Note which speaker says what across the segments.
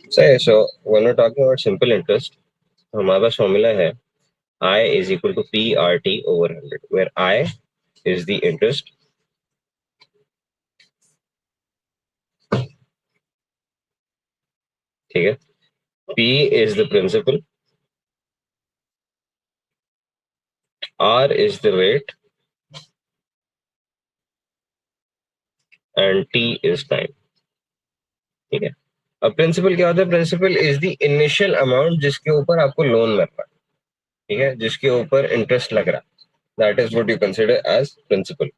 Speaker 1: So when we're talking about simple interest, हमारे पास formula है I is equal to PRT over 100, where I is the interest, ठीक है, P is the principal, R is the rate, and T is time. ठीक है. अब principal क्या होता है? Principal is the initial amount जिसके ऊपर आपको लोन मिल रहा है, ठीक है, जिसके ऊपर इंटरेस्ट लग रहा है, that is what you consider as principal.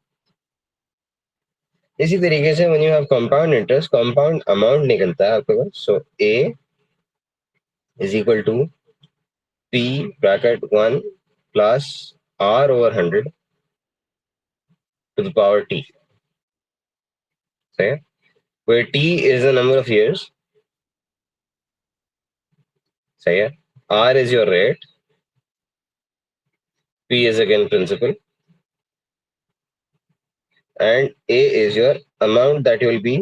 Speaker 1: इसी तरीके से when you have compound interest, compound amount निकलता है आपके पास. So A is equal to P bracket 1 plus R over 100 to the power T. सही है, where t is the number of years. सही है, r is your rate, p is again principal, and a is your amount that you will be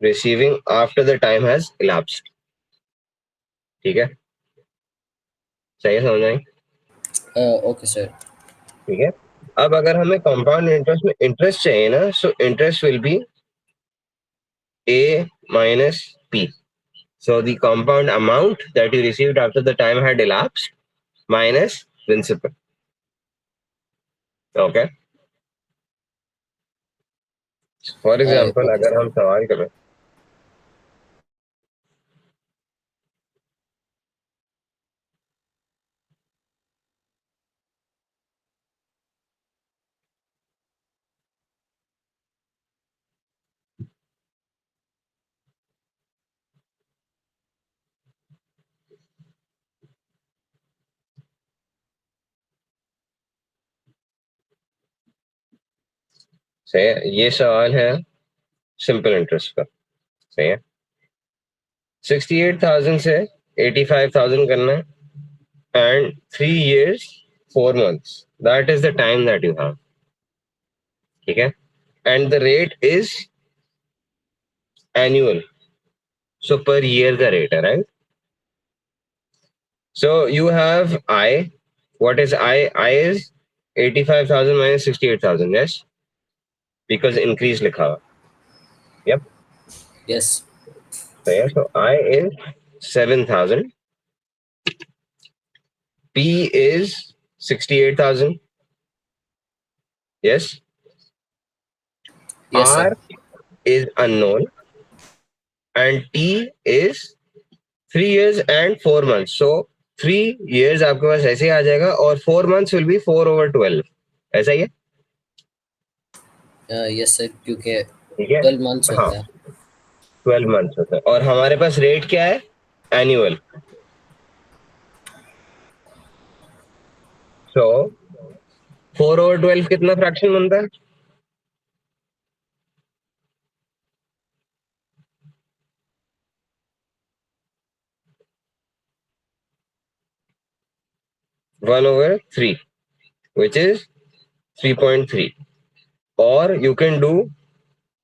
Speaker 1: receiving after the time has elapsed. ठीक है, सही है, समझ आई?
Speaker 2: Okay sir.
Speaker 1: ठीक है. अब अगर हमें कंपाउंड इंटरेस्ट में इंटरेस्ट चाहिए ना, so interest will be a minus p. So the compound amount that you received after the time had elapsed minus principal. Okay. For example,
Speaker 2: okay
Speaker 1: अगर
Speaker 2: सर.
Speaker 1: हम सवाल करें, सही है, ये सवाल है सिंपल इंटरेस्ट का. सही है, 68,000 से 85,000 करना है, and 3 years 4 months, that is the time that you have. ठीक है, and the rate is annual, so per year का rate है, right? So you have I. What is I? I is 85,000 minus 68,000. Yes, because increase लिखा हुआ. Yep.
Speaker 2: Yes.
Speaker 1: So yeah, so I is 7,000. P is 68,000. Yes.
Speaker 2: Yes sir.
Speaker 1: R is unknown, and T is 3 years and 4 months. So 3 years आपके पास ऐसे ही आ जाएगा, और 4 months will be 4/12. ऐसा ही है.
Speaker 2: Yes sir, क्योंकि
Speaker 1: ठीक है,
Speaker 2: 12 मंथ्स
Speaker 1: हाँ,
Speaker 2: होता है.
Speaker 1: 12 months होता है, और हमारे पास रेट क्या है? एनुअल. सो 4/12 कितना फ्रैक्शन बनता है? 1/3, which is 3.3. और यू कैन डू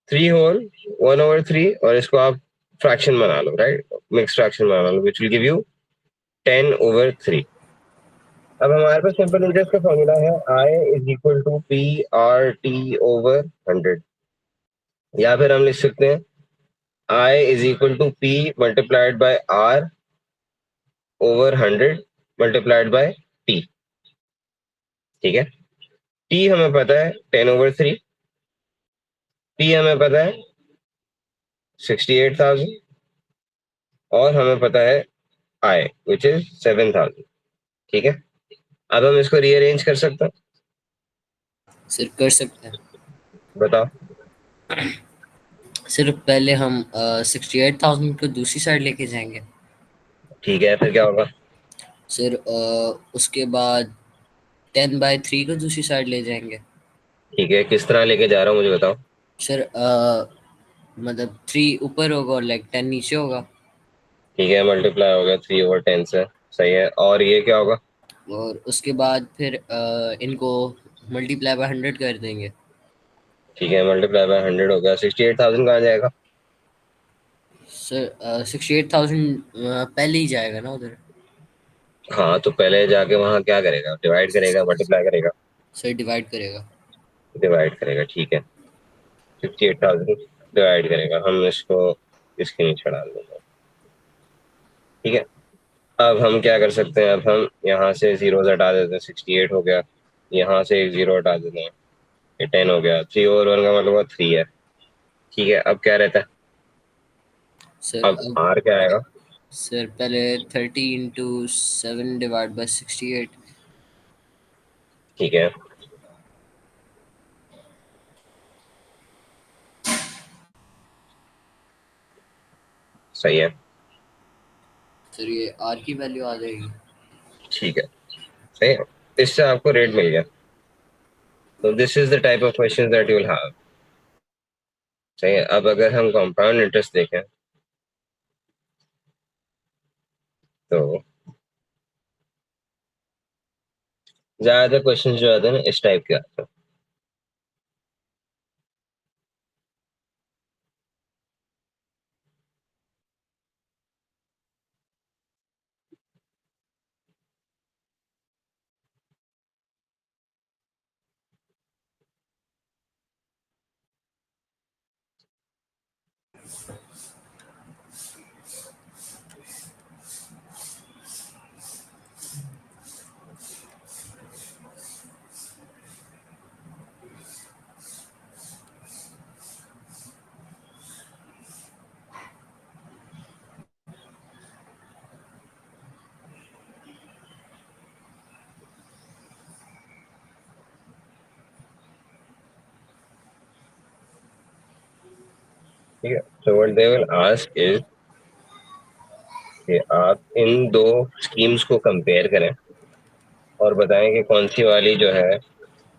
Speaker 1: 3 होल 1/3, और इसको आप फ्रैक्शन बना लो, राइट, मिक्स फ्रैक्शन बना लो, विच विल गिव यू 10/3. अब हमारे पास सिंपल इंटरेस्ट का फॉर्मूला है I is equal to P R T over 100, या फिर हम लिख सकते हैं I is equal to P multiplied by R over 100 multiplied by T. ठीक है, टी हमें पता है 10/3, पी हमें पता है 68,000, और हमें पता है I विच इज 7,000. ठीक है, अब हम इसको रीअरेंज कर सकते हैं.
Speaker 2: सर कर सकते हैं.
Speaker 1: बताओ.
Speaker 2: सिर्फ पहले हम 68,000 को दूसरी साइड लेके जाएंगे.
Speaker 1: ठीक है, फिर क्या होगा?
Speaker 2: सर उसके बाद 10/3 को दूसरी साइड ले जाएंगे.
Speaker 1: ठीक है, किस तरह लेके जा रहा हूँ मुझे बताओ.
Speaker 2: सर मतलब 3 ऊपर होगा और लाइक 10 नीचे होगा.
Speaker 1: ठीक है, मल्टीप्लाई होगा 3/10 से. सही है, और ये क्या होगा?
Speaker 2: और उसके बाद फिर इनको मल्टीप्लाई बाय 100 कर देंगे.
Speaker 1: ठीक है, मल्टीप्लाई बाय 100 होगा. 68,000 कहाँ जाएगा?
Speaker 2: सर 68,000 पहले ही जाएगा ना उधर?
Speaker 1: हाँ, तो पहले जाके वहां क्या करेगा, डिवाइड करेगा, मल्टीप्लाई करेगा?
Speaker 2: सर डिवाइड करेगा।
Speaker 1: डिवाइड करेगा, ठीक है। 68,000 डिवाइड करेगा, हम इसको इसके नीचे डाल देंगे, ठीक है। अब हम क्या कर सकते हैं, अब हम यहाँ से जीरो हटा देते हैं, 68 हो गया। यहाँ से एक जीरो हटा देते हैं, ये 10 हो गया। 3/1 का मतलब 3 है, ठीक है। अब क्या रहता है,
Speaker 2: सर
Speaker 1: अब
Speaker 2: अब
Speaker 1: आर क्या आएगा?
Speaker 2: सर पहले 30 × 7 डिवाइड बाय 68।
Speaker 1: ठीक है, सही है,
Speaker 2: सर ये आर की वैल्यू आ जाएगी।
Speaker 1: ठीक है, सही है। इससे आपको रेट मिल गया। तो this is the type of question that you will have. सही है। अब अगर हम कंपाउंड इंटरेस्ट देखें तो ज्यादातर क्वेश्चन जो आते हैं ना इस टाइप के आते हैं। ठीक है, so what they will ask is कि आप इन दो स्कीम्स को कंपेयर करें और बताएं कि कौन सी वाली जो है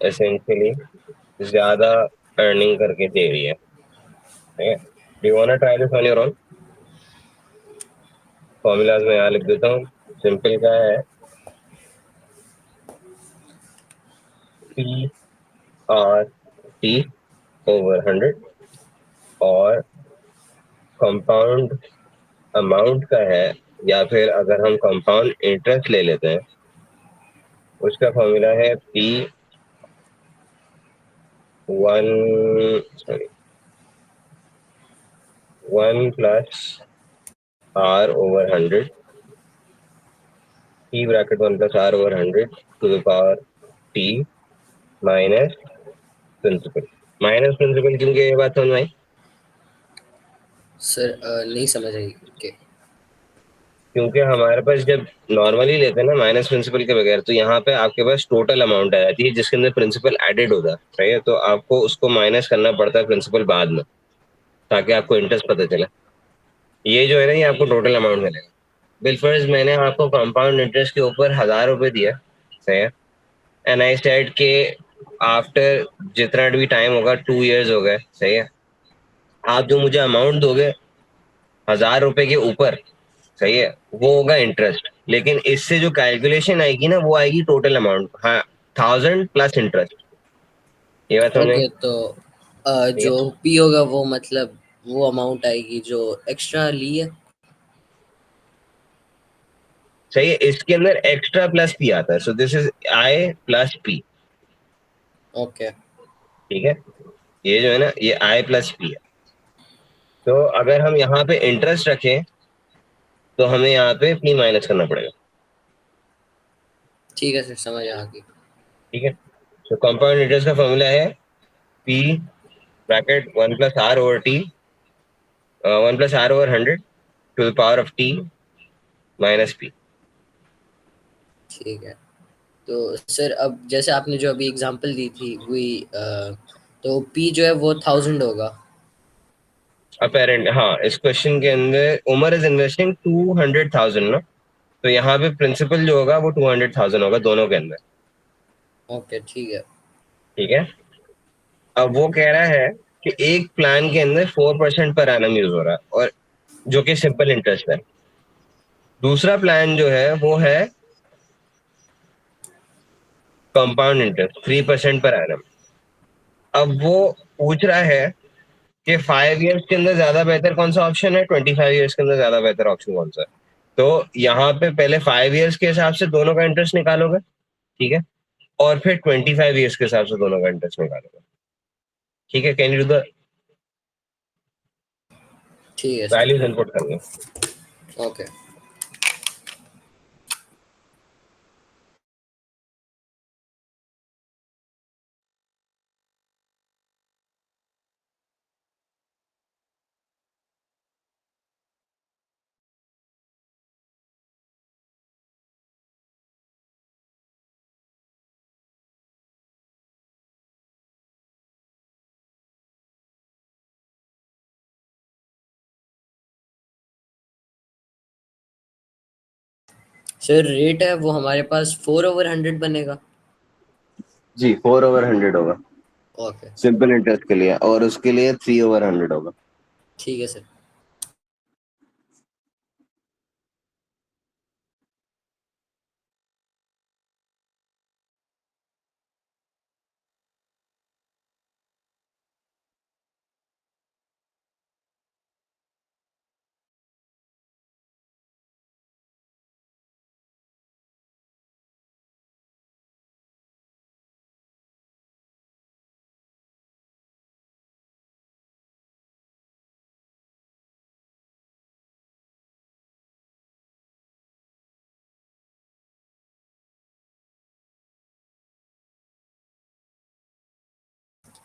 Speaker 1: एसेंशियली ज्यादा अर्निंग करके दे रही है, ठीक है। Do you want to try this on your own? Formulas में यहाँ लिख देता हूँ। सिंपल क्या है, पी आर टी ओवर 100 और कंपाउंड अमाउंट का है, या फिर अगर हम कंपाउंड इंटरेस्ट ले लेते हैं उसका फॉर्मूला है P one sorry 1 plus R over 100, T bracket 1 plus R over 100 to the power T minus principal. Minus principal क्योंकि ये बात समझ में आई?
Speaker 2: सर नहीं समझ आई के।
Speaker 1: क्योंकि हमारे पास जब नॉर्मली लेते हैं ना माइनस प्रिंसिपल के बगैर, तो यहाँ पे आपके पास टोटल अमाउंट आ जाती है जिसके अंदर प्रिंसिपल एडेड होता है, सही है। तो आपको उसको माइनस करना पड़ता है प्रिंसिपल बाद में, ताकि आपको इंटरेस्ट पता चले। ये जो है ना, ये आपको टोटल अमाउंट मिलेगा। बिलफर्ज मैंने आपको कंपाउंड इंटरेस्ट के ऊपर 1,000 रुपए दिया, सही है। एंड आई सेड के आफ्टर जितना भी टाइम होगा, 2 इयर्स हो गए, सही है, आप जो मुझे अमाउंट दोगे 1,000 रुपए के ऊपर, सही है, वो होगा इंटरेस्ट। लेकिन इससे जो कैलकुलेशन आएगी ना, वो आएगी टोटल अमाउंट, हाँ, 1,000 प्लस इंटरेस्ट। ये बात समझ में?
Speaker 2: ओके, तो
Speaker 1: ठीक
Speaker 2: जो
Speaker 1: है,
Speaker 2: पी होगा वो मतलब वो अमाउंट आएगी जो एक्स्ट्रा ली है।
Speaker 1: सही है। इसके अंदर एक्स्ट्रा प्लस पी आता है, so this is I plus P,
Speaker 2: okay
Speaker 1: ठीक है। ये जो है ना, ये आई प्लस पी है। तो अगर हम यहाँ पे इंटरेस्ट रखें तो हमें यहाँ पे पी माइनस करना पड़ेगा,
Speaker 2: ठीक है सर, समझ आ गई।
Speaker 1: ठीक है। तो कंपाउंड इंटरेस्ट का फॉर्मूला है P bracket 1 plus R over T, 1 plus R over 100 to the power of T minus P.
Speaker 2: ठीक है, तो सर अब जैसे आपने जो अभी एग्जांपल दी थी वही तो पी जो है वो 1000 होगा।
Speaker 1: अपेरेंट, हाँ, इस क्वेश्चन के अंदर उमर इज इन्वेस्टिंग 200,000 ना, तो यहाँ पे प्रिंसिपल जो होगा वो 200,000 होगा दोनों के अंदर,
Speaker 2: ओके ठीक है।
Speaker 1: ठीक है। अब वो कह रहा है कि एक प्लान के अंदर 4% पर एनम यूज हो रहा है, और जो कि सिंपल इंटरेस्ट है। दूसरा प्लान जो है वो है कंपाउंड इंटरेस्ट 3% पर एनम। अब वो पूछ रहा है कि 5 इयर्स के अंदर ज्यादा बेहतर कौन सा ऑप्शन है, 25 इयर्स के अंदर ज्यादा बेहतर ऑप्शन कौन सा है। तो यहाँ पे पहले 5 इयर्स के हिसाब से दोनों का इंटरेस्ट निकालोगे, ठीक है, और फिर 25 इयर्स के हिसाब से दोनों का इंटरेस्ट निकालोगे, ठीक है। कैन यू डू द
Speaker 2: ठीक है सर।
Speaker 1: वैल्यूज इनपुट करनी है।
Speaker 2: ओके सर, रेट है वो हमारे पास 4/100 बनेगा।
Speaker 1: जी 4/100 होगा
Speaker 2: ओके
Speaker 1: सिंपल इंटरेस्ट के लिए, और उसके लिए 3/100 होगा।
Speaker 2: ठीक है सर।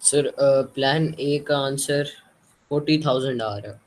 Speaker 2: सर, प्लान ए का आंसर 40,000 आ रहा है।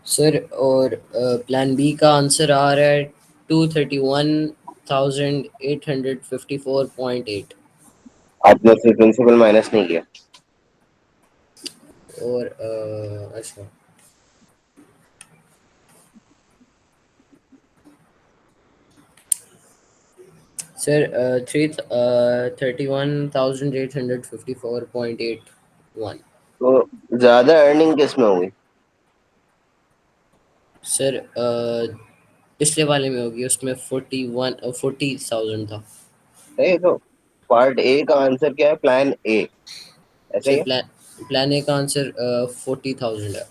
Speaker 2: सर, और प्लान बी का आंसर आ रहा है 231,854.8।
Speaker 1: आपने उससे प्रिंसिपल माइनस नहीं किया।
Speaker 2: और अच्छा सर, 31,854.81।
Speaker 1: तो ज्यादा अर्निंग किस में होगी?
Speaker 2: सर, पिछले वाले में होगी, उसमें 40,000 था।
Speaker 1: नहीं तो पार्ट ए का आंसर क्या है, प्लान ए, ऐसा ही
Speaker 2: सर,
Speaker 1: है।
Speaker 2: प्लान ए का आंसर 40,000 है।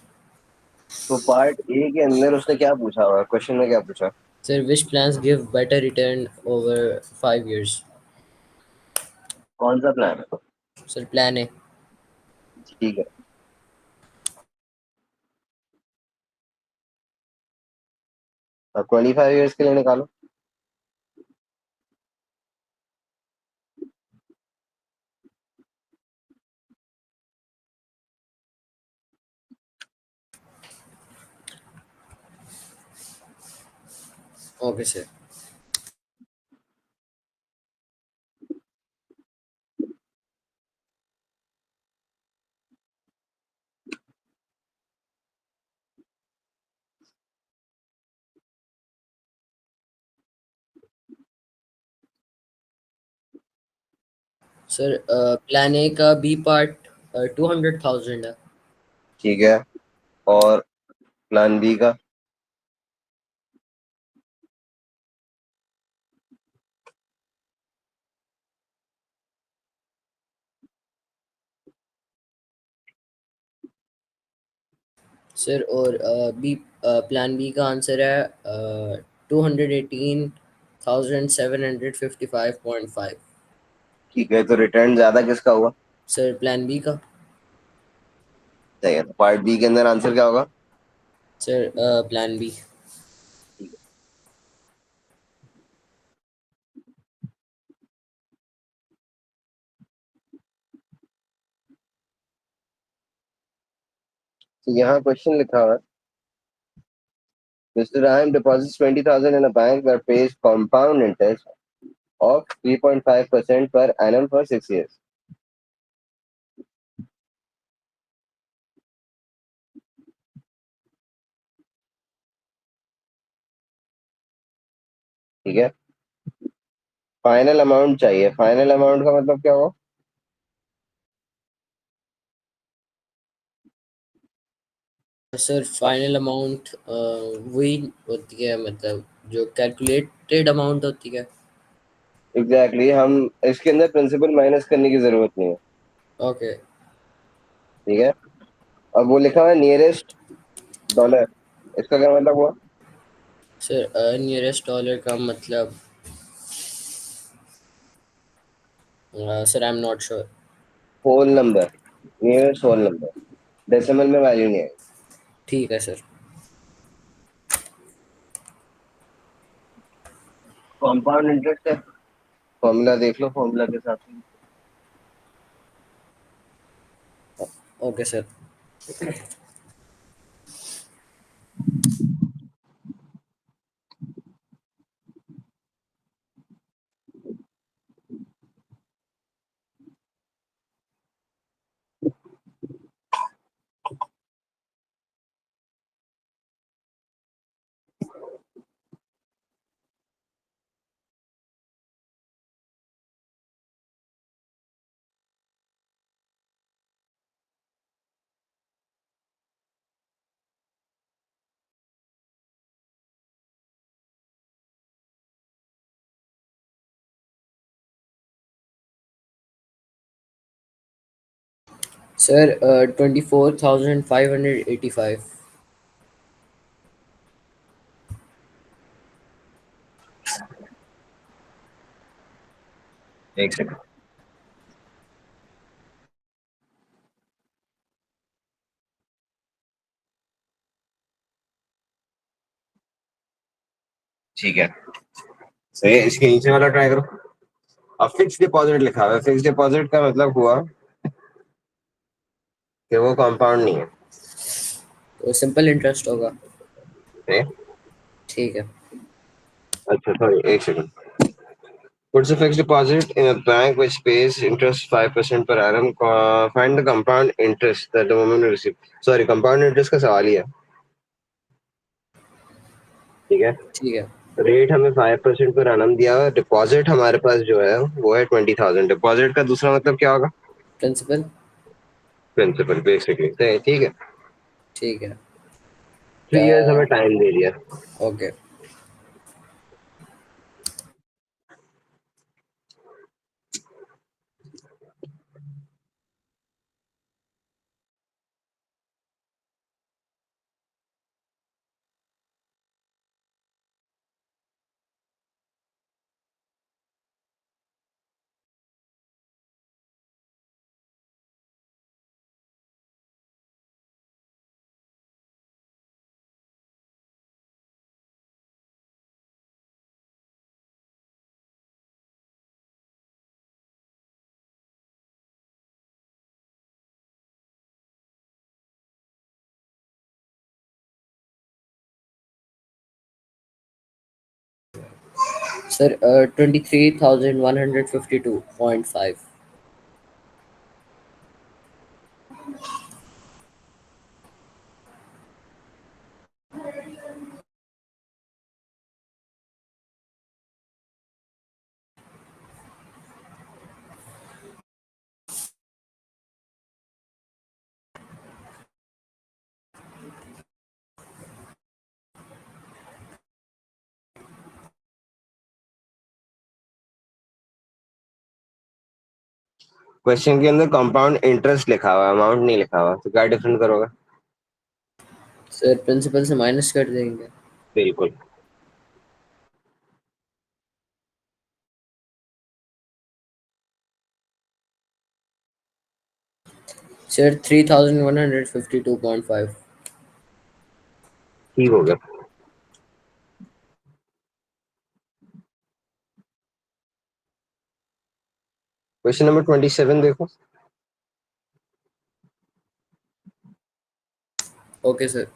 Speaker 1: तो पार्ट ए के अंदर उसने क्या पूछा हुआ, क्वेश्चन में क्या पूछा?
Speaker 2: Sir, which plans give better return over 5 years?
Speaker 1: कौन सा प्लान है?
Speaker 2: Sir, plan A.
Speaker 1: ठीक है, अब 25 इयर्स के लिए निकालो।
Speaker 2: Okay sir. Sir plan A का बी पार्ट 200,000 है।
Speaker 1: ठीक है, और प्लान बी का?
Speaker 2: सर और बी प्लान बी का आंसर है 218,755.5।
Speaker 1: ठीक है, तो रिटर्न ज्यादा किसका हुआ?
Speaker 2: सर प्लान बी का।
Speaker 1: सही है, तो पार्ट बी के अंदर आंसर क्या होगा?
Speaker 2: Sir plan B.
Speaker 1: तो यहाँ क्वेश्चन लिखा हुआ है, Mr. Rahim deposits 20,000 in a bank that pays compound interest of 3.5% per annum for 6 years. ठीक है, फाइनल अमाउंट चाहिए। फाइनल अमाउंट का मतलब क्या हुआ?
Speaker 2: सर फाइनल अमाउंट वही होती है, मतलब जो कैलकुलेटेड अमाउंट होती है।
Speaker 1: एग्जैक्टली exactly, हम इसके अंदर प्रिंसिपल माइनस करने की जरूरत नहीं है।
Speaker 2: ओके।
Speaker 1: ठीक है, अब वो लिखा हुआ है नियरेस्ट डॉलर, इसका क्या मतलब हुआ?
Speaker 2: सर नियरेस्ट डॉलर का मतलब sir I am not sure.
Speaker 1: Whole number, nearest whole number, decimal में वैल्यू नहीं है।
Speaker 2: ठीक है सर।
Speaker 1: कंपाउंड इंटरेस्ट है, फॉर्मूला देख लो, फॉर्मूला के साथ।
Speaker 2: Okay sir. सर 24,585।
Speaker 1: एक सेकंड। ठीक है, सही है, इसके नीचे वाला ट्राई करो। अब फिक्स डिपॉजिट लिखा हुआ है, फिक्स डिपॉजिट का मतलब हुआ कि वो कंपाउंड नहीं है।
Speaker 2: तो सिंपल इंटरेस्ट होगा।
Speaker 1: नहीं?
Speaker 2: ठीक है।
Speaker 1: अच्छा सॉरी, एक second. Puts a fixed deposit in a bank which pays interest 5% per annum. Find the compound interest that the moment you receive. Sorry, compound interest का सवाल ही है। ठीक है,
Speaker 2: ठीक है।
Speaker 1: रेट हमें 5% पर एनम दिया हुआ, डिपॉजिट हमारे पास जो है वो है 20,000। डिपॉजिट का दूसरा मतलब क्या होगा?
Speaker 2: प्रिंसिपल।
Speaker 1: Principal, basically. ठीक है,
Speaker 2: ठीक है।
Speaker 1: 3 इयर्स हमें टाइम दे दिया।
Speaker 2: ओके। सर 23,152.5।
Speaker 1: क्वेश्चन के अंदर कंपाउंड इंटरेस्ट लिखा हुआ है, अमाउंट नहीं लिखा हुआ, तो क्या डिफरेंट करोगे?
Speaker 2: सर प्रिंसिपल से माइनस कर देंगे।
Speaker 1: बिल्कुल।
Speaker 2: सर 3152.5।
Speaker 1: ठीक हो गया। क्वेश्चन नंबर 27 देखो।
Speaker 2: Okay sir.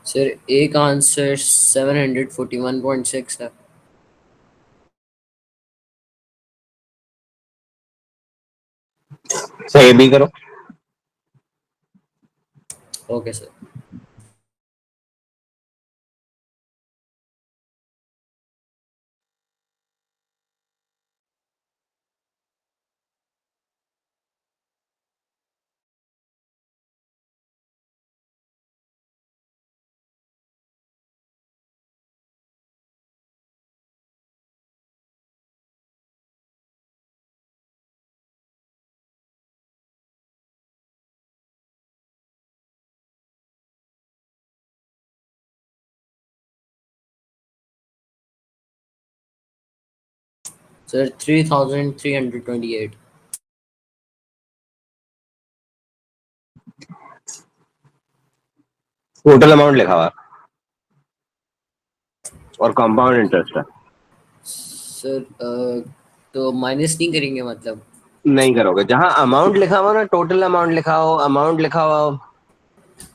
Speaker 2: सर एक आंसर 741.6 है।
Speaker 1: सही भी करो।
Speaker 2: Okay sir. Sir 3328।
Speaker 1: Total amount लिखा हुआ है और कंपाउंड इंटरेस्ट है।
Speaker 2: सर तो माइनस नहीं करेंगे मतलब?
Speaker 1: नहीं करोगे, जहां अमाउंट लिखा हुआ ना, टोटल अमाउंट लिखा हो, अमाउंट लिखा हुआ हो,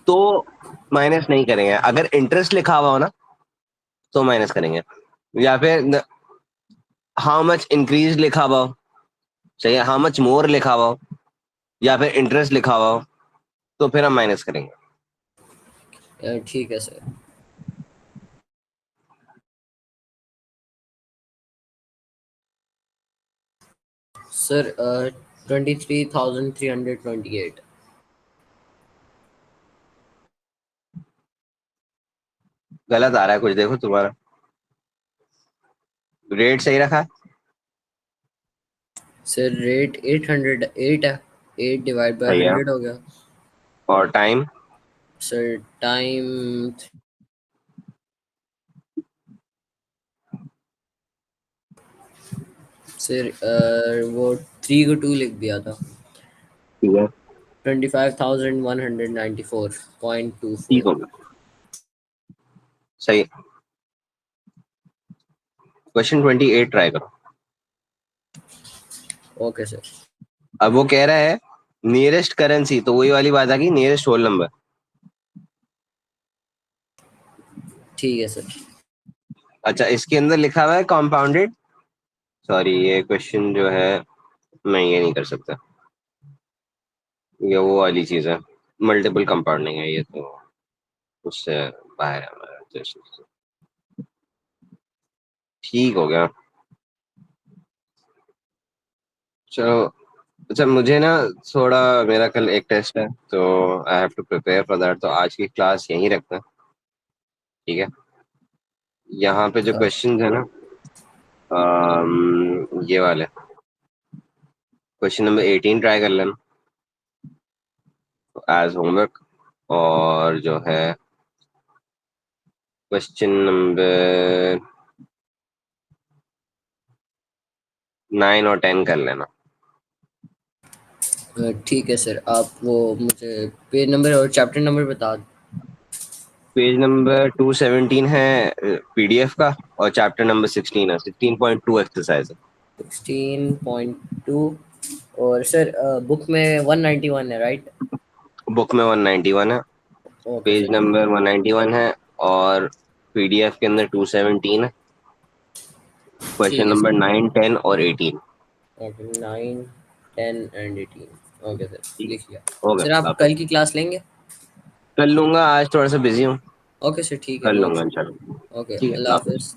Speaker 1: तो माइनस नहीं करेंगे। अगर इंटरेस्ट लिखा हुआ हो ना, तो माइनस करेंगे। या फिर हाउ मच इंक्रीज लिखा हुआ हो, सही है, हाउ मच मोर लिखा हुआ हो, या फिर इंटरेस्ट लिखा हुआ हो, तो फिर हम माइनस करेंगे।
Speaker 2: ठीक है सर। सर 23,328।
Speaker 1: गलत आ रहा है कुछ, देखो तुम्हारा रेट सही रखा है।
Speaker 2: सर रेट 808 है। 8 डिवाइड बाय
Speaker 1: सही है।
Speaker 2: 100 हो गया।
Speaker 1: और टाइम?
Speaker 2: सर टाइम, सर वो 3 को 2 लिख दिया था।
Speaker 1: ठीक है। ठीक
Speaker 2: 25,194.24।
Speaker 1: हो गया। सही। क्वेश्चन 28 ट्राई करो।
Speaker 2: Okay sir.
Speaker 1: अब वो कह रहा है नियरेस्ट करेंसी, तो वही वाली बात आ गई, नियरेस्ट होल नंबर।
Speaker 2: ठीक है सर।
Speaker 1: अच्छा, इसके अंदर लिखा हुआ है कंपाउंडेड। सॉरी, ये क्वेश्चन जो है मैं ये नहीं कर सकता, ये वो वाली चीज है, मल्टीपल कंपाउंडिंग है ये, तो उससे बाहर है हमारा जैसे। ठीक हो गया। चलो। अच्छा, मुझे ना थोड़ा, मेरा कल एक टेस्ट है, तो I have to prepare for that, तो आज की क्लास यहीं रखते हैं। ठीक है। यहाँ पे जो क्वेश्चन है ना, ये वाले क्वेश्चन नंबर 18 ट्राई कर लेना एज होमवर्क। और जो है क्वेश्चन नंबर 9 और 10 कर लेना।
Speaker 2: ठीक है सर, आप वो मुझे पेज नंबर और चैप्टर नंबर बता दो।
Speaker 1: पेज नंबर 217 है पीडीएफ का, और चैप्टर नंबर 16 है, 16.2 एक्सरसाइज है।
Speaker 2: 16.2। और सर बुक में 191 है, राइट?
Speaker 1: बुक में 191 है,
Speaker 2: ओके
Speaker 1: पेज
Speaker 2: सर।
Speaker 1: नंबर 191 है, और पीडीएफ के अंदर 217 है।
Speaker 2: ठीक
Speaker 1: क्वेश्चन
Speaker 2: है
Speaker 1: नंबर
Speaker 2: सर।
Speaker 1: 9, 10 और 18।
Speaker 2: Okay, 9, 10 and 18। ओके सर,
Speaker 1: ठीक
Speaker 2: लिख लिया।
Speaker 1: है, हो
Speaker 2: सर
Speaker 1: गया
Speaker 2: आप
Speaker 1: आप
Speaker 2: कल की क्लास लेंगे?
Speaker 1: कर लूंगा, आज थोड़ा सा बिजी हूँ,
Speaker 2: ओके सर, ठीक है,
Speaker 1: कर
Speaker 2: नो
Speaker 1: लूंगा
Speaker 2: इशू।
Speaker 1: चलो।
Speaker 2: ओके,
Speaker 1: ठीक है,
Speaker 2: अल्लाह
Speaker 1: अल्लाह हाफिज़।
Speaker 2: हाफिज़।